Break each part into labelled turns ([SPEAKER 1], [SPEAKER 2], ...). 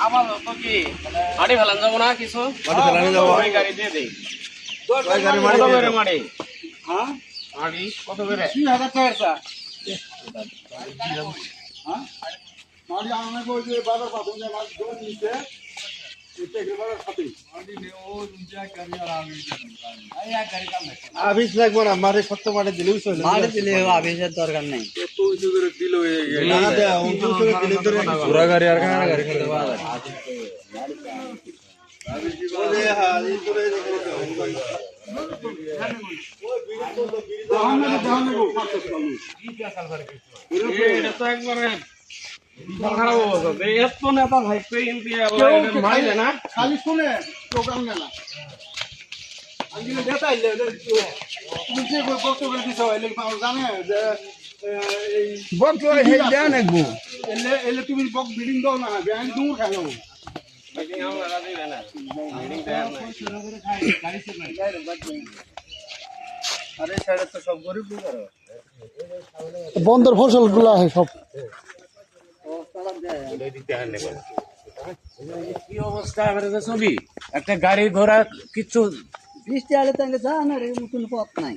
[SPEAKER 1] আমার তো কি মাটি ফেলান যাবো না কিছু
[SPEAKER 2] মাটি ফেলানো যাবো
[SPEAKER 1] ওই গাড়ি দিয়ে দেই
[SPEAKER 2] গাড়ি
[SPEAKER 1] কত
[SPEAKER 2] মাটি
[SPEAKER 1] করে মাটি
[SPEAKER 3] হ্যাঁ
[SPEAKER 1] মাটি কত করে
[SPEAKER 3] 3000 টাকা স্যার হ্যাঁ মাটি আমি বলছি বাজার পাবো না মাছ দোন নিতে এটা কি বাজার খাতে মাটি নে ও দুইটা গাড়ি আর আমি এই এক গাড়ি কাম নাই
[SPEAKER 2] আবিস লাগবো না মারে সত্য মাটি দিলেও চলে
[SPEAKER 4] মাটি দিলে আবিষের দরকার নেই
[SPEAKER 3] তো ওই করে দিল
[SPEAKER 2] না দে উল্টো করে দিলে তো পুরা গাড়ি আর কানা গাড়ি খেতে পারে ওরে হ্যাঁ এই করে
[SPEAKER 1] এটা তো একবারে খারাপ অবস্থা এত নেতা ভাইপে ইন্ডিয়া মাইলে না
[SPEAKER 3] খালি শুনে প্রোগ্রাম মেলা আমি দেখাইলে তুমি যে বক্তব্য দিছো এলে জানে যে এই
[SPEAKER 4] বক্তব্য হেড দেন একবো
[SPEAKER 3] এলে তুমি বক বিল্ডিং দাও না ব্যাংক দূর খাইলো
[SPEAKER 2] আরে সাইডে তো সব গরিব লোক আর
[SPEAKER 4] বন্দর ফসল গুলা সব
[SPEAKER 1] কি অবস্থা আমাদের ছবি একটা গাড়ি ঘোড়া কিচ্ছু
[SPEAKER 4] বৃষ্টি আলে তাহলে যা না রে নতুন পথ নাই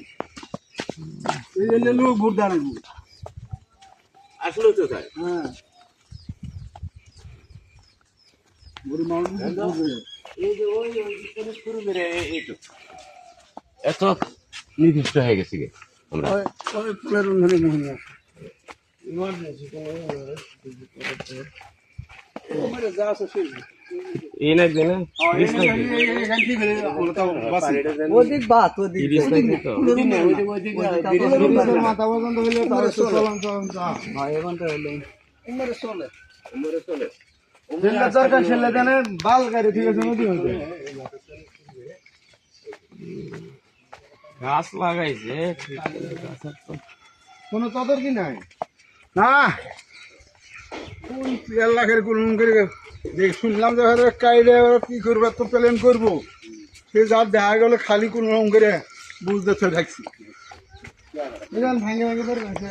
[SPEAKER 3] এলে লোক ভোট দাঁড়াবো
[SPEAKER 1] আসলে তো তাই
[SPEAKER 3] হ্যাঁ গরিব মানুষ
[SPEAKER 1] এই যে ওই শুরু করে এইটু এত নির্দিষ্ট হয়ে গেছে গে আমরা
[SPEAKER 3] ওই ফুলের ধরে মহিলা যা আছে সেই
[SPEAKER 1] এই না দিনা
[SPEAKER 4] ওদিক বাত ওদিক
[SPEAKER 3] মাথা পর্যন্ত হইলে তার চলন চলন
[SPEAKER 4] এখন তো হলো
[SPEAKER 3] উমরে চলে
[SPEAKER 1] চলে
[SPEAKER 3] দরকার ছেলে জানে বাল গাড়ি ঠিক আছে নদী হইতে
[SPEAKER 1] গাছ লাগাইছে
[SPEAKER 3] কোনো তদর কি নাই না কোন 1 লাখের কোন করে দেখ শুনলাম যে কাইলে কি করবে তো প্ল্যান করবো সে যা দেখা গেল খালি কোন রকম করে বুঝতে তো থাকছি বুঝলেন ভাঙে ভাঙে ধরে গেছে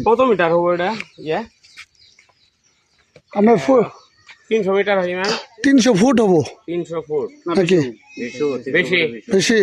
[SPEAKER 1] কত মিটার হবো এটা ইয়ে
[SPEAKER 4] আমরা
[SPEAKER 1] 300 মিটার হয় না
[SPEAKER 4] 300 ফুট হবো
[SPEAKER 1] 300 ফুট
[SPEAKER 4] নাকি
[SPEAKER 1] বেশি
[SPEAKER 4] বেশি